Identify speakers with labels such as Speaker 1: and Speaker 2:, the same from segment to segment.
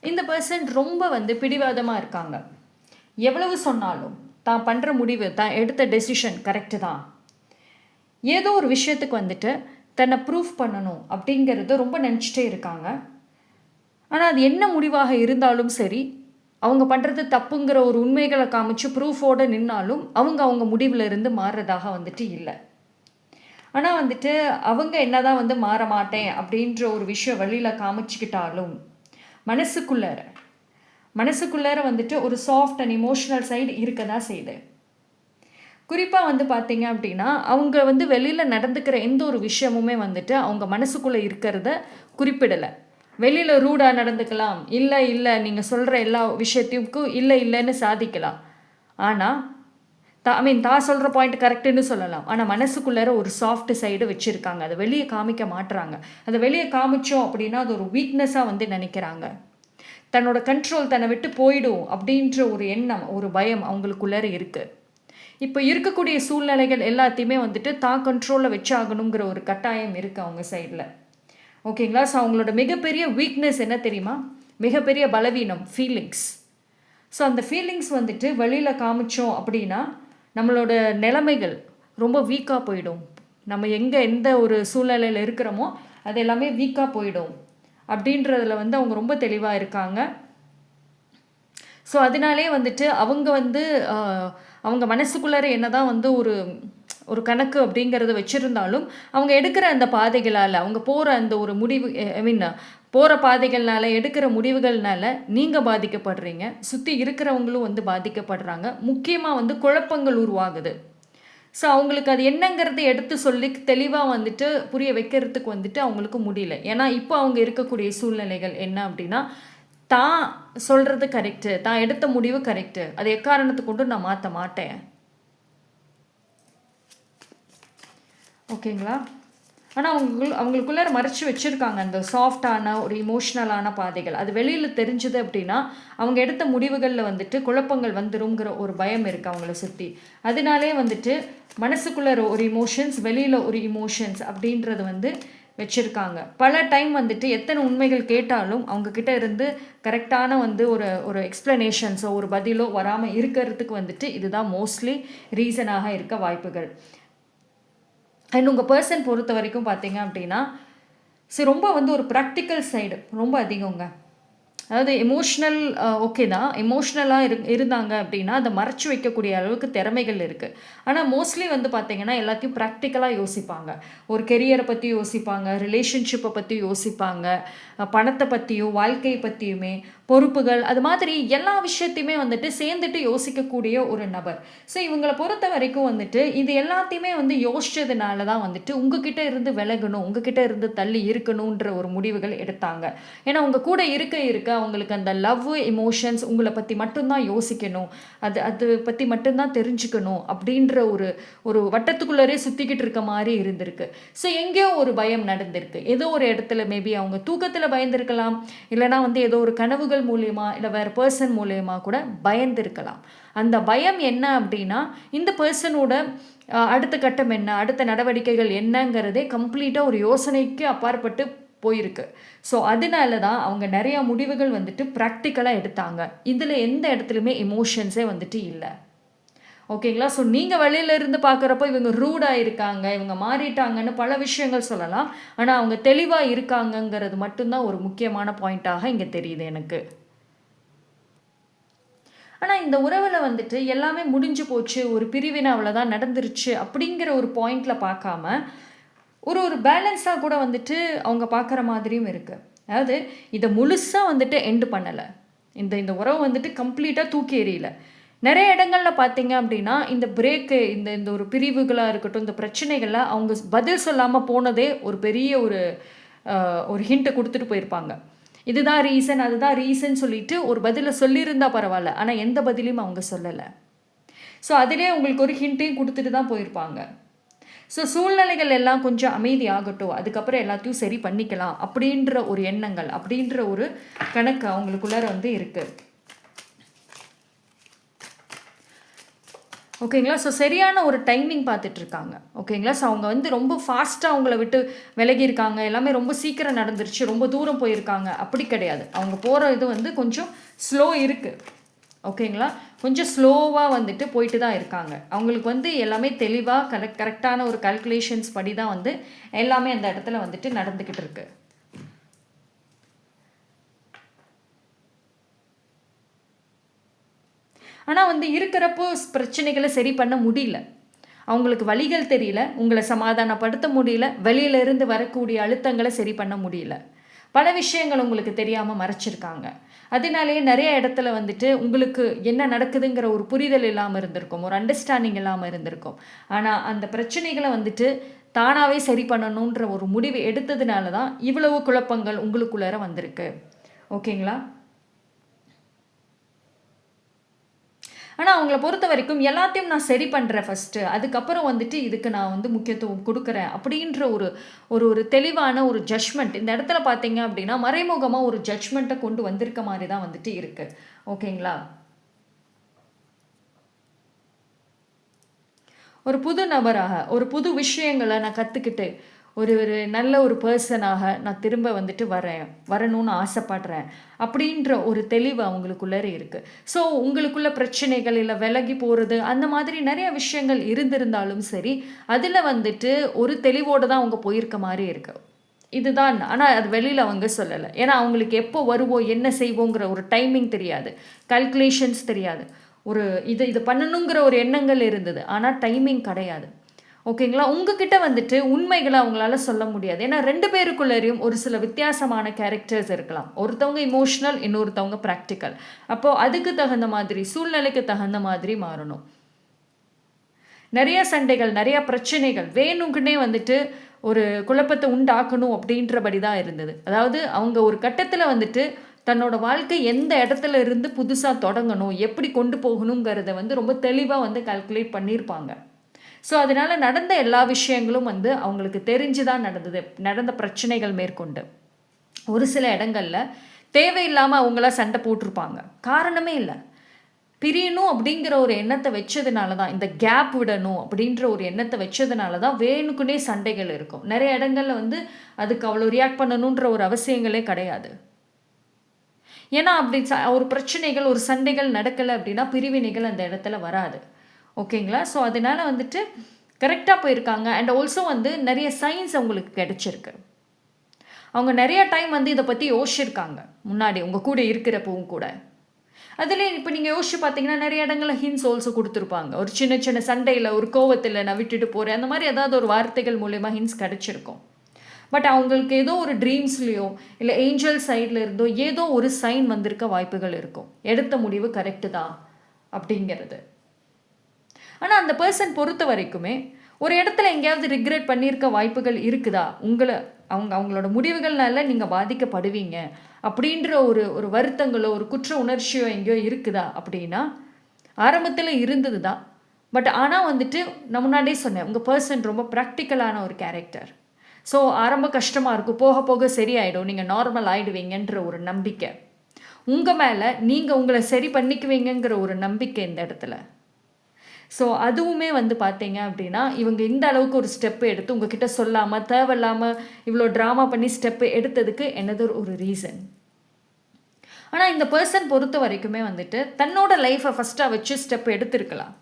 Speaker 1: இந்த பர்சன் ரொம்ப பிடிவாதமாக இருக்காங்க. எவ்வளவு சொன்னாலும் தான் பண்ணுற முடிவு, தான் எடுத்த டெசிஷன் கரெக்டு தான். ஏதோ ஒரு விஷயத்துக்கு தன்னை ப்ரூஃப் பண்ணணும் அப்படிங்கிறத ரொம்ப நினச்சிட்டே இருக்காங்க. ஆனால் அது என்ன முடிவாக இருந்தாலும் சரி, அவங்க பண்ணுறது தப்புங்கிற ஒரு உண்மைகளை காமிச்சு ப்ரூஃபோடு நின்னாலும் அவங்க முடிவில் இருந்து மாறுறதாக இல்லை. ஆனால் அவங்க என்னதான் மாற மாட்டேன் அப்படின்ற ஒரு விஷயம் வெளியில் காமிச்சிக்கிட்டாலும் மனசுக்குள்ளார ஒரு சாஃப்ட் அண்ட் இமோஷனல் சைடு இருக்க தான் செய்யுது. குறிப்பாக பார்த்தீங்க அப்படின்னா, அவங்க வெளியில் நடந்துக்கிற எந்த ஒரு விஷயமுமே அவங்க மனசுக்குள்ளே இருக்கிறத குறிப்பிடலை. வெளியில் ரூடாக நடந்துக்கலாம், இல்லை நீங்கள் சொல்கிற எல்லா விஷயத்துக்கும் இல்லைன்னு சாதிக்கலாம். ஆனால் தான் சொல்கிற பாயிண்ட் கரெக்டுன்னு சொல்லலாம். ஆனால் மனசுக்குள்ளார ஒரு சாஃப்ட் சைடு வச்சுருக்காங்க. அதை வெளியே காமிக்க மாட்டுறாங்க. அதை வெளியே காமிச்சோம் அப்படின்னா அது ஒரு வீக்னஸாக நினைக்கிறாங்க. தன்னோட கண்ட்ரோல் தன்னை விட்டு போயிடும் அப்படின்ற ஒரு எண்ணம், ஒரு பயம் அவங்களுக்குள்ளார இருக்குது. இப்போ இருக்கக்கூடிய சூழ்நிலைகள் எல்லாத்தையுமே தான் கண்ட்ரோலில் வச்சாகணுங்கிற ஒரு கட்டாயம் இருக்குது அவங்க சைடில். ஓகேங்களா? ஸோ அவங்களோட மிகப்பெரிய வீக்னஸ் என்ன தெரியுமா? மிகப்பெரிய பலவீனம் ஃபீலிங்ஸ். ஸோ அந்த ஃபீலிங்ஸ் வெளியில் காமிச்சோம் அப்படின்னா நம்மளோட நிலைமைகள் ரொம்ப வீக்காக போயிடும். நம்ம எந்த ஒரு சூழ்நிலையில் இருக்கிறோமோ அது எல்லாமே வீக்காக போயிடும் அப்படின்றதுல அவங்க ரொம்ப தெளிவாக இருக்காங்க. ஸோ அதனாலே அவங்க அவங்க மனசுக்குள்ளார என்ன தான் ஒரு கணக்கு அப்படிங்கிறத வச்சுருந்தாலும் அவங்க எடுக்கிற அந்த பாதைகளால், அவங்க போகிற அந்த ஒரு முடிவு, போகிற பாதைகள்னால, எடுக்கிற முடிவுகள்னால நீங்கள் பாதிக்கப்படுறீங்க. சுற்றி இருக்கிறவங்களும் பாதிக்கப்படுறாங்க. முக்கியமாக குழப்பங்கள் உருவாகுது. ஸோ அவங்களுக்கு அது என்னங்கிறத எடுத்து சொல்லி தெளிவாக புரிய வைக்கிறதுக்கு அவங்களுக்கு முடியல. ஏன்னா இப்போ அவங்க இருக்கக்கூடிய சூழ்நிலைகள் என்ன அப்படின்னா, தான் சொல்கிறது கரெக்டு, தான் எடுத்த முடிவு கரெக்டு, அதை எக்காரணத்தை கொண்டு நான் மாற்ற மாட்டேன். ஓகேங்களா? ஆனால் அவங்களுக்குள்ளார மறைச்சி வச்சுருக்காங்க அந்த சாஃப்டான ஒரு இமோஷ்னலான பாதைகள். அது வெளியில் தெரிஞ்சுது அப்படின்னா அவங்க எடுத்த முடிவுகளில் குழப்பங்கள் வந்துருங்கிற ஒரு பயம் இருக்குது அவங்கள சுற்றி. அதனாலே மனசுக்குள்ளார ஒரு இமோஷன்ஸ், வெளியில் ஒரு இமோஷன்ஸ் அப்படின்றது வச்சுருக்காங்க. பல டைம் எத்தனை உண்மைகள் கேட்டாலும் அவங்கக்கிட்ட இருந்து கரெக்டான ஒரு எக்ஸ்ப்ளனேஷன்ஸோ ஒரு பதிலோ வராமல் இருக்கிறதுக்கு இதுதான் மோஸ்ட்லி ரீசனாக இருக்க வாய்ப்புகள். அண்ட் உங்கள் பர்சன் பொறுத்த வரைக்கும் பார்த்தீங்க அப்படின்னா ரொம்ப ஒரு ப்ராக்டிக்கல் சைடு ரொம்ப அதிகங்க. அதாவது எமோஷ்னல் ஓகே தான், எமோஷ்னலாக இருந்தாங்க அப்படின்னா அதை மறைச்சி வைக்கக்கூடிய அளவுக்கு திறமைகள் இருக்குது. ஆனால் மோஸ்ட்லி பார்த்தீங்கன்னா எல்லாத்தையும் ப்ராக்டிக்கலாக யோசிப்பாங்க. ஒரு கெரியரை பற்றி யோசிப்பாங்க, ரிலேஷன்ஷிப்பை பற்றி யோசிப்பாங்க, பணத்தை பற்றியும் வாழ்க்கையை பற்றியுமே, பொறுப்புகள், அது மாதிரி எல்லா விஷயத்தையுமே சேர்ந்துட்டு யோசிக்கக்கூடிய ஒரு நபர். ஸோ இவங்களை பொறுத்த வரைக்கும் இது எல்லாத்தையுமே யோசிச்சதுனால தான் உங்ககிட்ட இருந்து விலகணும், உங்ககிட்ட இருந்து தள்ளி இருக்கணுன்ற ஒரு முடிவுகள் எடுத்தாங்க. ஏன்னா உங்கள் கூட இருக்க அவங்களுக்கு அந்த லவ் எமோஷன்ஸ் உங்களை பற்றி மட்டும்தான் யோசிக்கணும், அது பற்றி மட்டும்தான் தெரிஞ்சுக்கணும் அப்படின்ற ஒரு வட்டத்துக்குள்ளரே சுற்றிக்கிட்டு இருக்க மாதிரி இருந்திருக்கு. ஸோ எங்கேயோ ஒரு பயம் நடந்திருக்கு. ஏதோ ஒரு இடத்துல மேபி அவங்க தூக்கத்தில் பயந்துருக்கலாம், இல்லைனா ஏதோ ஒரு கனவுகள் மூலியமா இல்லை வேறு பர்சன் மூலியமா கூட பயந்துருக்கலாம். அந்த பயம் என்ன அப்படின்னா இந்த பர்சனோட அடுத்த கட்டம் என்ன, அடுத்த நடவடிக்கைகள் என்னங்கிறதே கம்ப்ளீட்டாக ஒரு யோசனைக்கு அப்பாற்பட்டு போயிருக்கு. ஸோ அதனால தான் அவங்க நிறையா முடிவுகள் ப்ராக்டிக்கலாக எடுத்தாங்க. இதில் எந்த இடத்துலையுமே எமோஷன்ஸே இல்லை. ஓகேங்களா? ஸோ நீங்கள் வெளியிலேருந்து பார்க்குறப்போ இவங்க ரூடாக இருக்காங்க, இவங்க மாறிட்டாங்கன்னு பல விஷயங்கள் சொல்லலாம். ஆனால் அவங்க தெளிவாக இருக்காங்கங்கிறது மட்டும்தான் ஒரு முக்கியமான பாயிண்ட்டாக இங்கே தெரியுது எனக்கு. ஆனால் இந்த உறவில் எல்லாமே முடிஞ்சு போச்சு, ஒரு பிரிவினை அவ்வளோதான் நடந்துருச்சு அப்படிங்கிற ஒரு பாயிண்டில் பார்க்காம ஒரு பேலன்ஸாக கூட அவங்க பார்க்குற மாதிரியும் இருக்குது. அதாவது இதை முழுசாக எண்டு பண்ணலை, இந்த உறவு கம்ப்ளீட்டாக தூக்கி எறியல. நிறைய இடங்களில் பார்த்தீங்க அப்படின்னா இந்த பிரேக்கு, இந்த ஒரு பிரிவுகளாக இருக்கட்டும், இந்த பிரச்சனைகள்லாம் அவங்க பதில் சொல்லாமல் போனதே ஒரு பெரிய ஒரு ஹிண்ட்டை கொடுத்துட்டு போயிருப்பாங்க. இதுதான் ரீசன், அதுதான் ரீசன் சொல்லிட்டு ஒரு பதிலை சொல்லியிருந்தா பரவாயில்ல, ஆனால் எந்த பதிலையும் அவங்க சொல்லலை. ஸோ அதிலே உங்களுக்கு ஒரு ஹிண்ட்டையும் கொடுத்துட்டு தான் போயிருப்பாங்க. ஸோ சூழ்நிலைகள் எல்லாம் கொஞ்சம் அமைதி ஆகட்டும், அதுக்கப்புறம் எல்லாத்தையும் சரி பண்ணிக்கலாம் அப்படின்ற ஒரு எண்ணங்கள், அப்படின்ற ஒரு கணக்கு அவங்களுக்குள்ளார இருக்குது. ஓகேங்களா? ஸோ சரியான ஒரு டைமிங் பார்த்துட்ருக்காங்க. ஓகேங்களா? ஸோ அவங்க வந்து ரொம்ப ஃபாஸ்ட்டாக அவங்கள விட்டு விலகியிருக்காங்க. எல்லாமே ரொம்ப சீக்கிரம் நடந்துருச்சு. ரொம்ப தூரம் போயிருக்காங்க. அப்படி கிடையாது. அவங்க போகிற இது வந்து கொஞ்சம் ஸ்லோ இருக்கு. ஓகேங்களா? கொஞ்சம் ஸ்லோவா வந்துட்டு போயிட்டு தான் இருக்காங்க. அவங்களுக்கு வந்து எல்லாமே தெளிவா கரெக்டான ஒரு கால்குலேஷன்ஸ் படி தான் வந்து எல்லாமே அந்த இடத்துல வந்துட்டு நடந்துக்கிட்டு இருக்கு. ஆனால் வந்து இருக்கிறப்போ பிரச்சனைகளை சரி பண்ண முடியல. அவங்களுக்கு வழிகள் தெரியல, உங்களை சமாதானப்படுத்த முடியல, வெளியிலிருந்து வரக்கூடிய அழுத்தங்களை சரி பண்ண முடியல. பல விஷயங்கள் உங்களுக்கு தெரியாமல் மறைச்சிருக்காங்க. அதனாலேயே நிறைய இடத்துல வந்துட்டு உங்களுக்கு என்ன நடக்குதுங்கிற ஒரு புரிதல் இல்லாமல் இருந்திருக்கும், ஒரு அண்டர்ஸ்டாண்டிங் இல்லாமல் இருந்திருக்கும். ஆனால் அந்த பிரச்சனைகளை வந்துட்டு தானாகவே சரி பண்ணணுன்ற ஒரு முடிவு எடுத்ததுனால தான் இவ்வளவு குழப்பங்கள் உங்களுக்குள்ளார வந்திருக்கு. ஓகேங்களா? ஆனால் அவங்கள பொறுத்த வரைக்கும் எல்லாத்தையும் நான் சரி பண்ணுறேன் ஃபஸ்ட்டு, அதுக்கப்புறம் வந்துட்டு இதுக்கு நான் வந்து முக்கியத்துவம் கொடுக்குறேன் அப்படின்ற ஒரு ஒரு ஒரு தெளிவான ஒரு ஜட்ஜ்மெண்ட் இந்த இடத்துல பார்த்தீங்க அப்படின்னா மறைமுகமாக ஒரு ஜட்ஜ்மெண்ட்டை கொண்டு வந்திருக்க மாதிரி தான் வந்துட்டு இருக்குது. ஓகேங்களா? ஒரு புது நபராக, ஒரு புது விஷயங்கள நான் கத்துக்கிட்டு, ஒரு ஒரு நல்ல ஒரு பெர்சனாக நான் திரும்ப வந்துட்டு வரணும்னு ஆசைப்படுறேன். அப்படின்ற ஒரு தெளிவு அவங்களுக்குள்ளார இருக்கு. ஸோ உங்களுக்குள்ள பிரச்சனைகள், இல்ல விலகி போறது, அந்த மாதிரி நெறைய விஷயங்கள் இருந்திருந்தாலும் சரி, அதுல வந்துட்டு ஒரு தெளிவோட தான் அவங்க போயிருக்க மாரி இருக்கு. இதுதான். ஆனா அது வெளியில அவங்க சொல்லல. ஏன்னா அவங்களுக்கு எப்போ வருவோம், என்ன செய்வோங்கிற ஒரு டைமிங் தெரியாது. கால்குலேஷன்ஸ் தெரியாது. ஒரு இது இது பண்ணணுங்கிற ஒரு எண்ணங்கள் இருந்தது. ஆனா டைமிங் கிடையாது. ஓகேங்களா? உங்ககிட்ட வந்துட்டு உண்மைகள அவங்களால சொல்ல முடியாது. ஏன்னா 2 பேருக்குள்ளயும் ஒரு சில வித்தியாசமான கேரக்டர்ஸ் இருக்கலாம். ஒருத்தவங்க எமோஷனல், இன்னொருத்தவங்க பிராக்டிகல். அப்போ அதுக்கு தகுந்த மாதிரி, சூழ்நிலைக்கு தகுந்த மாதிரி மாறணும். நெறைய சண்டைகள், நெறைய பிரச்சனைகள் வேணுக்குன்னே வந்துட்டு ஒரு குழப்பத்த உண்டாக்கணும் அப்படின்றபடி தான் இருந்தது. அதாவது அவங்க ஒரு கட்டத்தில வந்துட்டு தன்னோட வாழ்க்கை எந்த இடத்துல இருந்து புதுசா தொடங்கணும், எப்படி கொண்டு போகணுங்கிறத வந்து ரொம்ப தெளிவா வந்து கால்குலேட் பண்ணியிருப்பாங்க. ஸோ அதனால நடந்த எல்லா விஷயங்களும் வந்து அவங்களுக்கு தெரிஞ்சு தான் நடந்தது. நடந்த பிரச்சனைகள் மேற்கொண்டு. ஒரு சில இடங்கள்ல தேவையில்லாம அவங்களா சண்டை போட்டிருப்பாங்க. காரணமே இல்ல. பிரியணும் அப்படிங்கிற ஒரு எண்ணத்த வச்சதுனால தான், இந்த கேப் விடணும் அப்படின்ற ஒரு எண்ணத்த வச்சதுனால தான் வேணுக்குன்னே சண்டைகள் இருக்கும். நெறைய இடங்கள்ல வந்து அதுக்கு அவ்வளோ ரியாக்ட் பண்ணணுன்ற ஒரு அவசியங்களே கிடையாது. ஏன்னா அப்படி ஒரு பிரச்சனைகள், ஒரு சண்டைகள் நடக்கல அப்படின்னா பிரிவினைகள் அந்த இடத்துல வராது. ஓகேங்களா? ஸோ அதனால வந்துட்டு கரெக்ட்டா போயிருக்காங்க. அண்ட் ஆல்சோ வந்து நெறைய சைன்ஸ் அவங்களுக்கு கிடைச்சிருக்கு. அவங்க நெறைய டைம் வந்து இத பத்தி யோசிச்சிருக்காங்க. முன்னாடி உங்க கூட இருக்கிறப்பவும் கூட. அதிலயே இப்ப நீங்க யோசிச்சு பார்த்தீங்கன்னா, நெறைய இடங்கள்ல ஹிண்ட்ஸ் ஆல்சோ குடுத்துருப்பாங்க. ஒரு சின்ன சின்ன சண்டையில, ஒரு கோவத்தில நான் விட்டுட்டு போறேன். அந்த மாரி ஏதாவது ஒரு வார்த்தைகள் மூலியமா ஹிண்ட்ஸ் கிடைச்சிருக்கும். பட் அவங்களுக்கு ஏதோ ஒரு ட்ரீம்ஸ்லயோ, இல்ல ஏஞ்சல் சைட்ல இருந்தோ ஏதோ ஒரு சைன் வந்திருக்க வாய்ப்புகள் இருக்கும். எடுத்த முடிவு கரெக்ட்டு தான் அப்படிங்கிறது. ஆனா அந்த பெர்சன் பொறுத்த வரைக்குமே, ஒரு இடத்துல எங்கேயாவது ரிக்ரெட் பண்ணியிருக்க வாய்ப்புகள் இருக்குதா? அவங்களோட முடிவுகள்னால நீங்க பாதிக்கப்படுவீங்க. அப்படின்ற ஒரு ஒரு வருத்தங்களோ, ஒரு குற்ற உணர்ச்சியோ எங்கேயோ இருக்குதா? அப்படின்னா, ஆரம்பத்தில இருந்தது தான். பட் ஆனா வந்துட்டு நான் முன்னாடியே சொன்னேன். உங்க பெர்சன் ரொம்ப பிராக்டிகலான ஒரு கேரக்டர். ஸோ ஆரம்ப கஷ்டமா இருக்கும். போக போக சரியாயிடும். நீங்க நார்மல் ஆயிடுவீங்கன்ற ஒரு நம்பிக்கை. உங்க மேல நீங்க உங்கள சரி பண்ணிக்குவீங்கங்கிற ஒரு நம்பிக்கை இந்த இடத்துல. ஸோ அதுவுமே வந்து பார்த்தீங்க அப்படின்னா, இவங்க இந்த அளவுக்கு ஒரு ஸ்டெப் எடுத்து உங்ககிட்ட சொல்லாம, தேவையில்லாம இவ்வளோ ட்ராமா பண்ணி ஸ்டெப் எடுத்ததுக்கு என்னது ஒரு ரீசன். ஆனா இந்த பெர்சன் பொறுத்த வரைக்குமே வந்துட்டு, தன்னோட லைஃப்ப ஃபர்ஸ்ட்டா வச்சு ஸ்டெப் எடுத்திருக்கலாம்.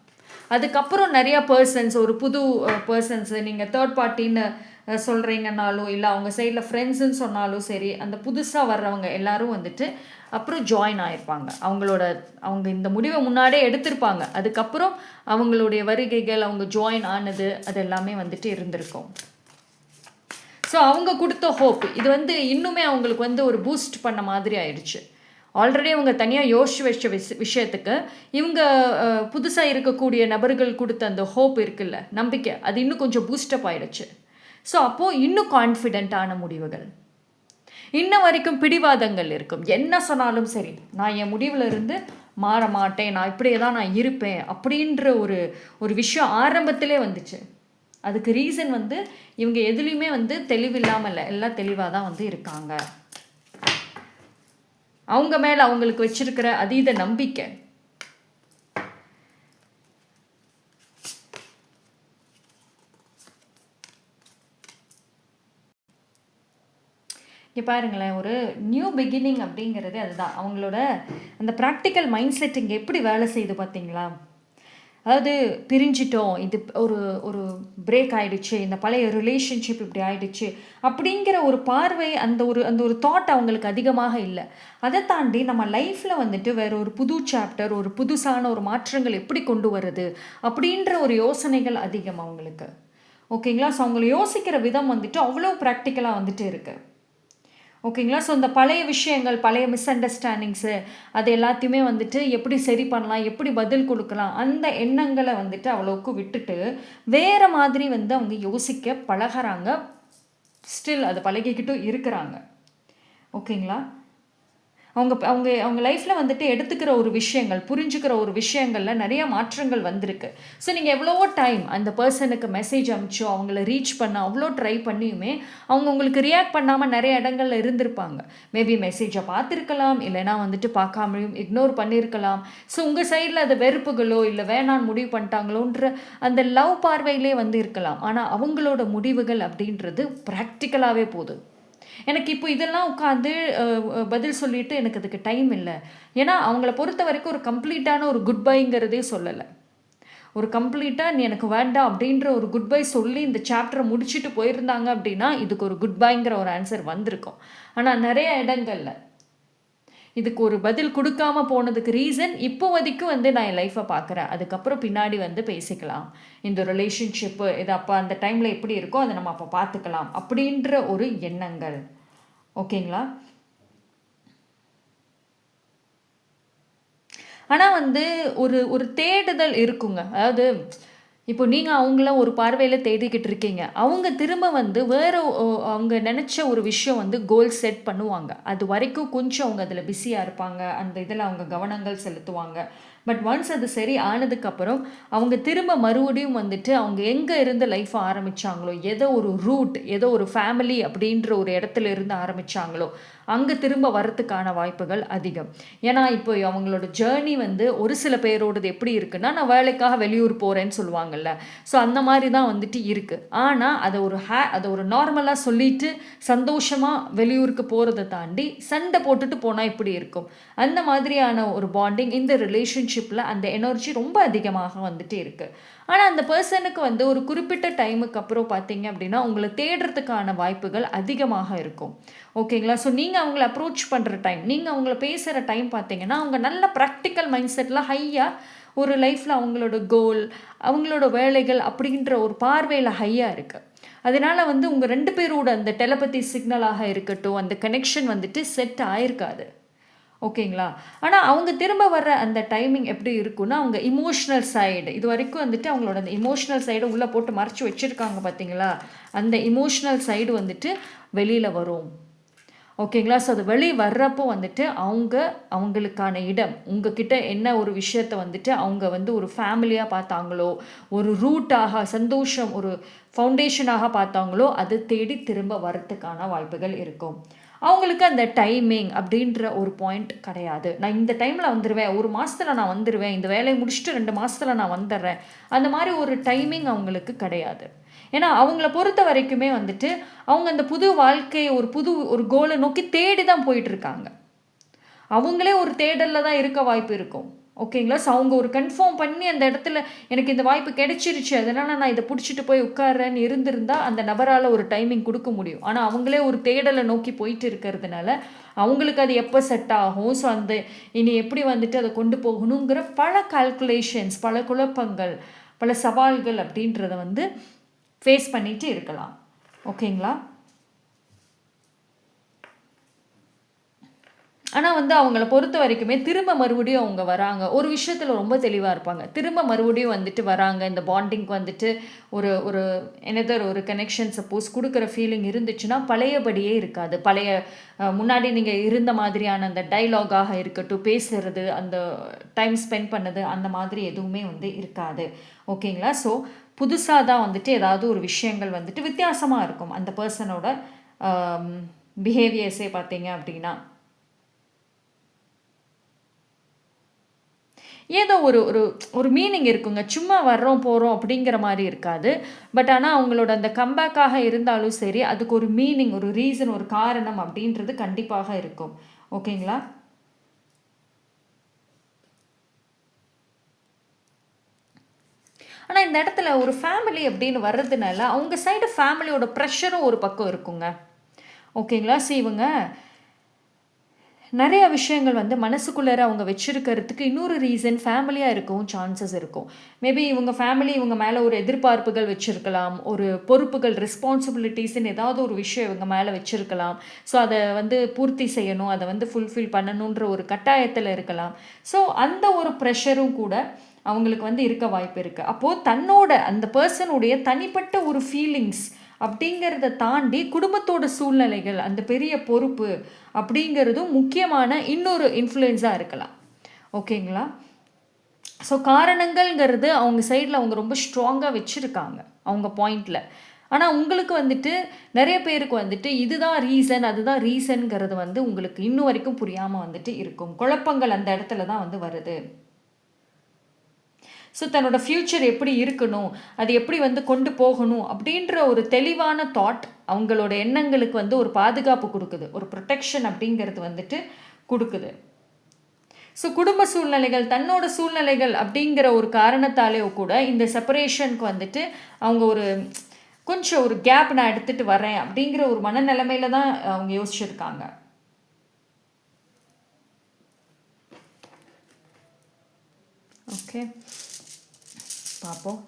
Speaker 1: அதுக்கப்புறம் நெறைய பெர்சன்ஸ் ஒரு புது பெர்சன்ஸ் நீங்க தேர்ட் பார்ட்டின்னு சொல்றீங்கன்னாலும், இல்ல அவங்க சைட்ல ஃப்ரெண்ட்ஸ்ன்னு சொன்னாலும் சரி, அந்த புதுசா வர்றவங்க எல்லாரும் வந்துட்டு அப்புறம் ஜாயின் ஆயிருப்பாங்க. அவங்க இந்த முடிவ முன்னாடியே எடுத்திருப்பாங்க. அதுக்கப்புறம் அவங்களுடைய வருகைகள், அவங்க ஜாயின் ஆனது, அது எல்லாமே வந்துட்டு இருந்திருக்கும். ஸோ அவங்க குடுத்த ஹோப், இது வந்து இன்னுமே அவங்களுக்கு வந்து ஒரு பூஸ்ட் பண்ண மாதிரி ஆயிடுச்சு. ஆல்ரெடி அவங்க தனியா யோசிச்சு வச்ச விஷயத்துக்கு, இவங்க புதுசா இருக்கக்கூடிய நபர்கள் குடுத்த அந்த ஹோப் இருக்குல்ல, நம்பிக்கை, அது இன்னும் கொஞ்சம் பூஸ்டப் ஆயிடுச்சு. ஸோ அப்போ இன்னும் கான்ஃபிடென்ட்டான முடிவுகள். இன்ன வரைக்கும் பிடிவாதங்கள் இருக்கும். என்ன சொன்னாலும் சரி, நான் என் முடிவுல இருந்து மாற மாட்டேன். நான் இப்படியே தான் நான் இருப்பேன். அப்படின்ற ஒரு ஒரு விஷயம் ஆரம்பத்திலே வந்துச்சு. அதுக்கு ரீசன் வந்து இவங்க எதுலயுமே வந்து தெளிவில்லாம இல்ல. எல்லாம் தெளிவா தான் வந்து இருக்காங்க. அவங்க மேல அவங்களுக்கு வச்சிருக்கிற அதீத நம்பிக்கை. இங்கே பாருங்களேன், ஒரு நியூ பிகினிங் அப்படிங்கிறது அதுதான். அவங்களோட அந்த ப்ராக்டிக்கல் மைண்ட் செட் இங்கே எப்படி வேலை செய்யுது பார்த்தீங்களா? அதாவது பிரிஞ்சிட்டோம், இது ஒரு ஒரு பிரேக் ஆயிடுச்சு, இந்த பழைய ரிலேஷன்ஷிப் இப்படி ஆயிடுச்சு அப்படிங்கிற ஒரு பார்வை, அந்த ஒரு தாட் அவங்களுக்கு அதிகமாக இல்லை. அதை தாண்டி நம்ம லைஃப்பில் வந்துட்டு வேற ஒரு புது சாப்டர், ஒரு புதுசான ஒரு மாற்றங்கள் எப்படி கொண்டு வருது அப்படின்ற ஒரு யோசனைகள் அதிகம் அவங்களுக்கு. ஓகேங்களா? ஸோ அவங்களை யோசிக்கிற விதம் வந்துட்டு அவ்வளோ ப்ராக்டிக்கலாக வந்துட்டு இருக்குது. ஓகேங்களா? ஸோ இந்த பழைய விஷயங்கள், பழைய மிஸ் அண்டர்ஸ்டாண்டிங்ஸு அது எல்லாத்தையுமே வந்துட்டு எப்படி சரி பண்ணலாம், எப்படி பதில் கொடுக்கலாம், அந்த எண்ணங்களை வந்துட்டு அவ்வளோக்கு விட்டுட்டு வேறு மாதிரி வந்து அவங்க யோசிக்க பழகிறாங்க. ஸ்டில் அது பழகிக்கிட்டும் இருக்கிறாங்க. ஓகேங்களா? அவங்க அவங்க அவங்க லைஃப்பில் வந்துட்டு எடுத்துக்கிற ஒரு விஷயங்கள், புரிஞ்சுக்கிற ஒரு விஷயங்களில் நிறைய மாற்றங்கள் வந்திருக்கு. ஸோ நீங்கள் எவ்வளவோ டைம் அந்த பர்சனுக்கு மெசேஜ் அனுப்பிச்சோ, அவங்கள ரீச் பண்ண அவ்வளோ ட்ரை பண்ணியுமே அவங்க உங்களுக்கு ரியாக்ட் பண்ணாமல் நிறைய இடங்கள்ல இருந்திருப்பாங்க. மேபி மெசேஜை பார்த்துருக்கலாம், இல்லைனா வந்துட்டு பார்க்காமலையும் இக்னோர் பண்ணியிருக்கலாம். ஸோ உங்கள் சைடில் அது வெறுப்புகளோ இல்லை வேணான்னு முடிவு பண்ணிட்டாங்களோன்ற அந்த லவ் பார்வையிலே வந்து இருக்கலாம். ஆனால் அவங்களோட முடிவுகள் அப்படின்றது ப்ராக்டிக்கலாகவே போகுது. எனக்கு இப்போ இதெல்லாம் உட்காந்து பதில் சொல்லிட்டு எனக்கு அதுக்கு டைம் இல்லை. ஏன்னா அவங்கள பொறுத்த வரைக்கும் ஒரு கம்ப்ளீட்டான ஒரு குட் பைங்கிறதே சொல்லலை. ஒரு கம்ப்ளீட்டாக நீ எனக்கு வேண்டாம் அப்படின்ற ஒரு குட் பை சொல்லி இந்த சாப்டரை முடிச்சுட்டு போயிருந்தாங்க அப்படின்னா இதுக்கு ஒரு குட் பைங்கிற ஒரு ஆன்சர் வந்திருக்கும். ஆனால் நிறைய இடங்கள்ல இதுக்கு ஒரு பதில் கொடுக்காம போனதுக்கு ரீசன் இப்போதைக்கும் வந்து நான் என் லைஃப்பை பார்க்குறேன், அதுக்கப்புறம் பின்னாடி வந்து பேசிக்கலாம், இந்த ரிலேஷன்ஷிப்பு இது அப்போ அந்த டைமில் எப்படி இருக்கோ அதை நம்ம அப்போ பார்த்துக்கலாம் அப்படின்ற ஒரு எண்ணங்கள். ஓகேங்களா? ஆனால் வந்து ஒரு ஒரு தேடுதல் இருக்குங்க. அதாவது இப்போ நீங்கள் அவங்கள ஒரு பார்வையில் தேடிக்கிட்டு இருக்கீங்க, அவங்க திரும்ப வந்து வேறு அவங்க நினச்ச ஒரு விஷயம் வந்து கோல் செட் பண்ணுவாங்க. அது வரைக்கும் கொஞ்சம் அவங்க அதில் பிஸியாக இருப்பாங்க, அந்த இதில் அவங்க கவனங்கள் செலுத்துவாங்க. பட் ஒன்ஸ் அது சரி ஆனதுக்கப்புறம் அவங்க திரும்ப மறுபடியும் வந்துட்டு அவங்க எங்கே இருந்து லைஃப்பை ஆரம்பித்தாங்களோ, ஏதோ ஒரு ரூட், ஏதோ ஒரு ஃபேமிலி அப்படின்ற ஒரு இடத்துல இருந்து ஆரம்பித்தாங்களோ அங்கே திரும்ப வரத்துக்கான வாய்ப்புகள் அதிகம். ஏன்னா இப்போ அவங்களோட ஜேர்னி வந்து ஒரு சில பேரோடது எப்படி இருக்குன்னா, நான் வேலைக்காக வெளியூர் போகிறேன்னு சொல்லுவாங்கல்ல, ஸோ அந்த மாதிரி தான் வந்துட்டு இருக்குது. ஆனால் அதை ஒரு நார்மலாக சொல்லிட்டு சந்தோஷமாக வெளியூருக்கு போகிறத தாண்டி சண்டை போட்டுட்டு போனால் எப்படி இருக்கும், அந்த மாதிரியான ஒரு பாண்டிங் இந்த ரிலேஷன்ஷிப்பில் அந்த எனர்ஜி ரொம்ப அதிகமாக வந்துட்டு இருக்குது. ஆனால் அந்த பர்சனுக்கு வந்து ஒரு குறிப்பிட்ட டைமுக்கு அப்புறம் பார்த்தீங்க அப்படின்னா உங்களை தேடுறதுக்கான வாய்ப்புகள் அதிகமாக இருக்கும். ஓகேங்களா? ஸோ நீங்கள் அவங்கள அப்ரோச் பண்ணுற டைம், நீங்கள் அவங்கள பேசுகிற டைம் பார்த்தீங்கன்னா அவங்க நல்ல ப்ராக்டிக்கல் மைண்ட் செட்டில் ஹையாக ஒரு லைஃப்பில் அவங்களோட கோல், அவங்களோட வேலைகள் அப்படின்ற ஒரு பார்வையில் ஹையாக இருக்குது. அதனால் வந்து உங்கள் 2 பேரோட அந்த டெலபதி சிக்னலாக இருக்கட்டும், அந்த கனெக்ஷன் வந்துட்டு செட் ஆயிருக்காது. ஓகேங்களா? ஆனால் அவங்க திரும்ப வர்ற அந்த டைமிங் எப்படி இருக்குன்னா, அவங்க இமோஷ்னல் சைடு இது வரைக்கும் வந்துட்டு அவங்களோட அந்த இமோஷ்னல் சைடை உள்ளே போட்டு மறைச்சி வச்சுருக்காங்க பார்த்தீங்களா, அந்த இமோஷ்னல் சைடு வந்துட்டு வெளியில் வரும். ஓகேங்களா? ஸோ அது வெளியே வர்றப்போ வந்துட்டு அவங்களுக்கான இடம் உங்ககிட்ட என்ன ஒரு விஷயத்தை வந்துட்டு அவங்க வந்து ஒரு ஃபேமிலியாக பார்த்தாங்களோ, ஒரு ரூட்டாக சந்தோஷம், ஒரு ஃபவுண்டேஷனாக பார்த்தாங்களோ அதை தேடி திரும்ப வரத்துக்கான வாய்ப்புகள் இருக்கும். அவங்களுக்கு அந்த டைமிங் அப்படின்ற ஒரு பாயிண்ட் கிடையாது. நான் இந்த டைமில் வந்துடுவேன், 1 மாதத்தில் நான் வந்துடுவேன், இந்த வேலையை முடிச்சுட்டு 2 மாதத்தில் நான் வந்துடுறேன், அந்த மாதிரி ஒரு டைமிங் அவங்களுக்கு கிடையாது. ஏன்னா அவங்கள பொறுத்த வரைக்குமே வந்துட்டு அவங்க அந்த புது வாழ்க்கையை ஒரு கோலை நோக்கி தேடி தான் போயிட்டுருக்காங்க. அவங்களே ஒரு தேடலில் தான் இருக்க வாய்ப்பு இருக்கும். ஓகேங்களா? ஸோ அவங்க ஒரு கன்ஃபார்ம் பண்ணி அந்த இடத்துல எனக்கு இந்த வாய்ப்பு கிடைச்சிருச்சு, அதனால் நான் இதை பிடிச்சிட்டு போய் உட்கார்றேன்னு இருந்திருந்தால் அந்த நபரால் ஒரு டைமிங் கொடுக்க முடியும். ஆனால் அவங்களே ஒரு தேடலை நோக்கி போயிட்டு இருக்கிறதுனால அவங்களுக்கு அது எப்போ செட் ஆகும், ஸோ அந்த இனி எப்படி வந்துட்டு அதை கொண்டு போகணுங்கிற பல கால்குலேஷன்ஸ், பல குழப்பங்கள், பல சவால்கள் அப்படின்றத வந்து ஃபேஸ் பண்ணிட்டு இருக்கலாம். ஓகேங்களா? ஆனால் வந்து அவங்கள பொறுத்த வரைக்குமே திரும்ப மறுபடியும் அவங்க வராங்க, ஒரு விஷயத்தில் ரொம்ப தெளிவாக இருப்பாங்க. திரும்ப மறுபடியும் வந்துட்டு வராங்க, இந்த பாண்டிங்க்கு வந்துட்டு ஒரு ஒரு எனதர் ஒரு கனெக்ஷன் சப்போஸ் கொடுக்குற ஃபீலிங் இருந்துச்சுன்னா பழையபடியே இருக்காது. பழைய முன்னாடி நீங்கள் இருந்த மாதிரியான அந்த டைலாகாக இருக்கட்டும், பேசுகிறது, அந்த டைம் ஸ்பெண்ட் பண்ணது, அந்த மாதிரி எதுவுமே வந்து இருக்காது. ஓகேங்களா? ஸோ புதுசாக தான் வந்துட்டு ஏதாவது ஒரு விஷயங்கள் வந்துட்டு வித்தியாசமாக இருக்கும் அந்த பர்சனோட பிஹேவியர்ஸே பார்த்தீங்க அப்படின்னா. ஏதோ ஒரு ஒரு ஒரு மீனிங் இருக்குங்க. சும்மா வர்றோம், போறோம் அப்படிங்கிற மாரி இருக்காது. பட் ஆனா அவங்களோட அந்த கம்பேக்காக இருந்தாலும் சரி, அதுக்கு ஒரு மீனிங், ஒரு ரீசன், ஒரு காரணம் அப்படின்றது கண்டிப்பாக இருக்கும். ஓகேங்களா? ஆனா இந்த இடத்துல ஒரு ஃபேமிலி அப்படின்னு வர்றதுனால, அவங்க சைடு ஃபேமிலியோட ப்ரெஷரும் ஒரு பக்கம் இருக்குங்க. ஓகேங்களா? இவங்க நெறைய விஷயங்கள் வந்து மனசுக்குள்ளார அவங்க வச்சிருக்கிறதுக்கு இன்னொரு ரீசன் ஃபேமிலியா இருக்கவும் சான்சஸ் இருக்கும். மேபி இவங்க ஃபேமிலி இவங்க மேல ஒரு எதிர்பார்ப்புகள் வச்சிருக்கலாம். ஒரு பொறுப்புகள், ரெஸ்பான்சிபிலிட்டீஸ்ன்னு ஏதாவது ஒரு விஷயம் இவங்க மேல வச்சிருக்கலாம். ஸோ அத வந்து பூர்த்தி செய்யணும். அத வந்து ஃபுல்ஃபில் பண்ணணுன்ற ஒரு கட்டாயத்துல இருக்கலாம். ஸோ அந்த ஒரு ப்ரெஷரும் கூட அவங்களுக்கு வந்து இருக்க வாய்ப்பு இருக்கு. அப்போ தன்னோட அந்த பெர்சனுடைய தனிப்பட்ட ஒரு ஃபீலிங்ஸ் அப்படிங்கிறத தாண்டி குடும்பத்தோட சூழ்நிலைகள், அந்த பெரிய பொறுப்பு அப்படிங்கிறதும் முக்கியமான இன்னொரு இன்ஃப்ளூயன்ஸாக இருக்கலாம். ஓகேங்களா? ஸோ காரணங்கள்ங்கிறது அவங்க சைடில் அவங்க ரொம்ப ஸ்ட்ராங்காக வச்சுருக்காங்க அவங்க பாயிண்டில். ஆனால் உங்களுக்கு வந்துட்டு நிறைய பேருக்கு வந்துட்டு இதுதான் ரீசன், அதுதான் ரீசன்ங்கிறது வந்து உங்களுக்கு இன்னும் வரைக்கும் புரியாமல் வந்துட்டு இருக்கும். குழப்பங்கள் அந்த இடத்துல தான் வந்து வருது. ஸோ தன்னோட ஃப்யூச்சர் எப்படி இருக்கணும், அது எப்படி வந்து கொண்டு போகணும் அப்படின்ற ஒரு தெளிவான தாட் அவங்களோட எண்ணங்களுக்கு வந்து ஒரு பாதுகாப்பு கொடுக்குது. ஒரு ப்ரொடெக்ஷன் அப்படிங்கிறது வந்துட்டு கொடுக்குது. ஸோ குடும்ப சூழ்நிலைகள், தன்னோட சூழ்நிலைகள் அப்படிங்கிற ஒரு காரணத்தாலேயோ கூட இந்த செப்பரேஷனுக்கு வந்துட்டு அவங்க ஒரு கொஞ்சம் ஒரு கேப் நான் எடுத்துகிட்டு வரேன் அப்படிங்கிற ஒரு மனநிலைமையில தான் அவங்க யோசிச்சிருக்காங்க. ஓகே, பார்ப்போம்.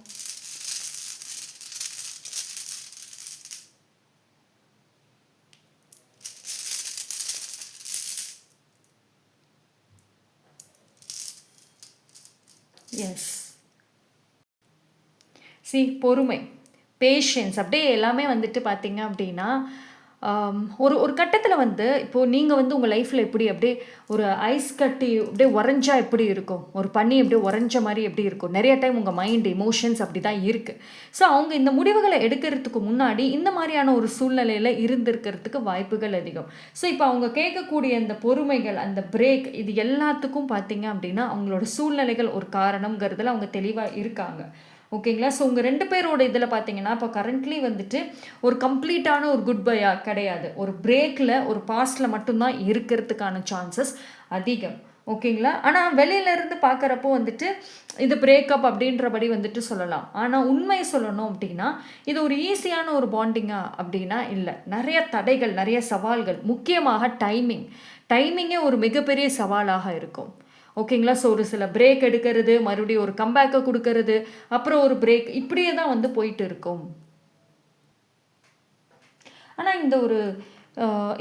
Speaker 1: எஸ், பொறுமை, பேஷன்ஸ் அப்படியே எல்லாமே வந்துட்டு பார்த்தீங்க அப்படின்னா, ஒரு ஒரு கட்டத்தில் வந்து இப்போது நீங்கள் வந்து உங்கள் லைஃப்பில் எப்படி அப்படியே ஒரு ஐஸ் கட்டி அப்படியே உறைஞ்சா எப்படி இருக்கும், ஒரு பனி அப்படியே உறைஞ்ச மாதிரி எப்படி இருக்கும், நிறைய டைம் உங்கள் மைண்ட் எமோஷன்ஸ் அப்படி தான் இருக்குது. ஸோ அவங்க இந்த முடிவுகளை எடுக்கிறதுக்கு முன்னாடி இந்த மாதிரியான ஒரு சூழ்நிலையில் இருந்திருக்கிறதுக்கு வாய்ப்புகள் அதிகம். ஸோ இப்போ அவங்க கேட்கக்கூடிய அந்த பொறுமைகள், அந்த பிரேக், இது எல்லாத்துக்கும் பார்த்தீங்க அப்படின்னா அவங்களோட சூழ்நிலைகள் ஒரு காரணங்கிறதுல அவங்க தெளிவாக இருக்காங்க. ஓகேங்களா? ஸோ உங்கள் 2 பேரோட இதில் பார்த்தீங்கன்னா, இப்போ கரண்ட்லி வந்துட்டு ஒரு கம்ப்ளீட்டான ஒரு குட் பையா கிடையாது. ஒரு பிரேக்கில், ஒரு பாஸ்டில் மட்டும்தான் இருக்கிறதுக்கான சான்சஸ் அதிகம். ஓகேங்களா? ஆனால் வெளியிலேருந்து பார்க்குறப்போ வந்துட்டு இது பிரேக்கப் அப்படின்றபடி வந்துட்டு சொல்லலாம். ஆனால் உண்மை சொல்லணும் அப்படின்னா, இது ஒரு ஈஸியான ஒரு பாண்டிங்கா அப்படின்னா இல்லை. நிறைய தடைகள், நிறைய சவால்கள், முக்கியமாக டைமிங்கே ஒரு மிகப்பெரிய சவாலாக இருக்கும். ஓகேங்களா? ஸோ ஒரு சில பிரேக் எடுக்கிறது, மறுபடியும் ஒரு கம்பேக்கை கொடுக்கறது, அப்புறம் ஒரு பிரேக், இப்படியே தான் வந்து போயிட்டு இருக்கும். ஆனால்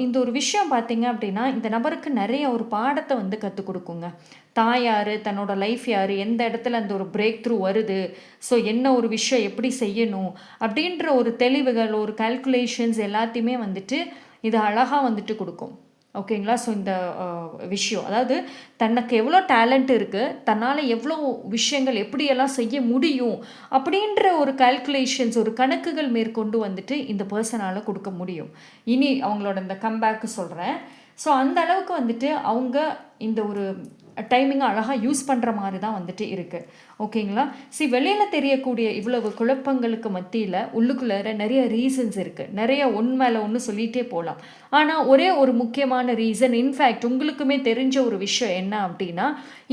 Speaker 1: இந்த ஒரு விஷயம் பார்த்தீங்க அப்படின்னா, இந்த நபருக்கு நிறைய ஒரு பாடத்தை வந்து கற்றுக் கொடுக்குங்க. தான் யார், தன்னோட லைஃப் யார், எந்த இடத்துல அந்த ஒரு பிரேக் த்ரூ வருது, ஸோ என்ன ஒரு விஷயம் எப்படி செய்யணும் அப்படின்ற ஒரு தெளிவுகள், ஒரு கால்குலேஷன்ஸ் எல்லாத்தையுமே வந்துட்டு இது அழகாக வந்துட்டு கொடுக்கும். ஓகேங்களா? ஸோ இந்த விஷயம், அதாவது தனக்கு எவ்வளோ டேலண்ட் இருக்குது, தன்னால் எவ்வளோ விஷயங்கள் எப்படியெல்லாம் செய்ய முடியும் அப்படின்ற ஒரு கால்குலேஷன்ஸ், ஒரு கணக்குகள் மேற்கொண்டு வந்துட்டு இந்த பர்சனால் கொடுக்க முடியும். இனி அவங்களோட இந்த கம்பேக்கு சொல்கிறேன். ஸோ அந்த அளவுக்கு வந்துட்டு அவங்க இந்த ஒரு டைமிங்கை அழகாக யூஸ் பண்ணுற மாதிரி தான் வந்துட்டு இருக்குது. ஓகேங்களா? வெளியில் தெரியக்கூடிய இவ்வளவு குழப்பங்களுக்கு மத்தியில் உள்ளுக்குள்ளே நிறைய ரீசன்ஸ் இருக்குது. நிறைய ஒன்று மேலே ஒன்று சொல்லிகிட்டே போகலாம். ஆனால் ஒரே ஒரு முக்கியமான ரீசன், இன்ஃபேக்ட் உங்களுக்குமே தெரிஞ்ச ஒரு விஷயம் என்ன அப்படின்னா,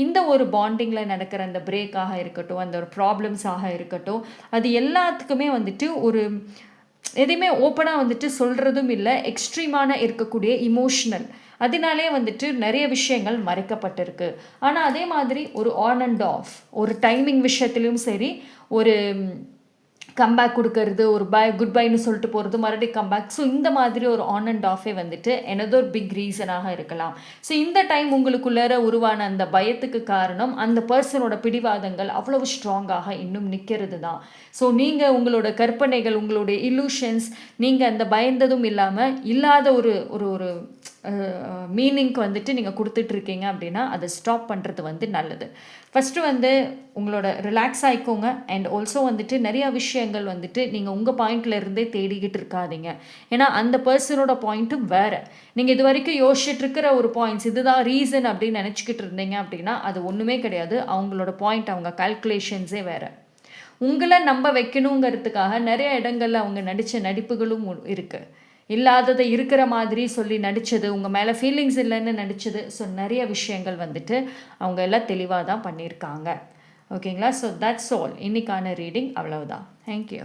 Speaker 1: இந்த ஒரு பாண்டிங்கில் நடக்கிற அந்த பிரேக்காக இருக்கட்டும், அந்த ஒரு ப்ராப்ளம்ஸாக இருக்கட்டும், அது எல்லாத்துக்குமே வந்துட்டு ஒரு எதையுமே ஓப்பனாக வந்துட்டு சொல்கிறதும் இல்லை. எக்ஸ்ட்ரீமான இருக்கக்கூடிய இமோஷ்னல், அதனாலே வந்துட்டு நிறைய விஷயங்கள் மறைக்கப்பட்டிருக்கு. ஆனால் அதே மாதிரி ஒரு ஆன் அண்ட் ஆஃப், ஒரு டைமிங் விஷயத்துலையும் சரி, ஒரு கம்பேக் கொடுக்கறது, ஒரு குட் பைன்னு சொல்லிட்டு போகிறது, மறுபடியும் கம்பேக். ஸோ இந்த மாதிரி ஒரு ஆன் அண்ட் ஆஃபே வந்துட்டு எனதொரு பிக் ரீசனாக இருக்கலாம். ஸோ இந்த டைம் உங்களுக்குள்ளார உருவான அந்த பயத்துக்கு காரணம் அந்த பர்சனோட பிடிவாதங்கள் அவ்வளவு ஸ்ட்ராங்காக இன்னும் நிற்கிறது தான். ஸோ நீங்கள் உங்களோட கற்பனைகள், உங்களுடைய இல்லூஷன்ஸ், நீங்கள் அந்த பயந்ததும் இல்லாமல் இல்லாத ஒரு ஒரு ஒரு மீனிங்க்கு வந்துட்டு நீங்கள் கொடுத்துட்ருக்கீங்க அப்படின்னா அதை ஸ்டாப் பண்ணுறது வந்து நல்லது. ஃபஸ்ட்டு வந்து உங்களோட ரிலாக்ஸ் ஆகிக்கோங்க. அண்ட் ஆல்சோ வந்துட்டு நிறையா விஷயங்கள் வந்துட்டு நீங்கள் உங்கள் பாயிண்டில் இருந்தே தேடிக்கிட்டு இருக்காதீங்க. ஏன்னா அந்த பர்சனோட பாயிண்ட்டும் வேறு. நீங்கள் இது வரைக்கும் யோசிச்சுட்டு இருக்கிற ஒரு பாயிண்ட்ஸ் இதுதான் ரீசன் அப்படின்னு நினச்சிக்கிட்டு இருந்தீங்க அப்படின்னா அது ஒன்றுமே கிடையாது. அவங்களோட பாயிண்ட், அவங்க கால்குலேஷன்ஸே வேறு. உங்களை நம்ப வைக்கணுங்கிறதுக்காக நிறைய இடங்களில் அவங்க நடித்த நடிப்புகளும் இருக்குது. இல்லாததை இருக்கிற மாதிரி சொல்லி நடித்தது, உங்கள் மேலே ஃபீலிங்ஸ் இல்லைன்னு நடித்தது. ஸோ நிறைய விஷயங்கள் வந்துட்டு அவங்க எல்லாம் தெளிவாக தான் பண்ணியிருக்காங்க. ஓகேங்களா? So that's all. இன்றைக்கான ரீடிங் அவ்வளவுதான். தேங்க்யூ.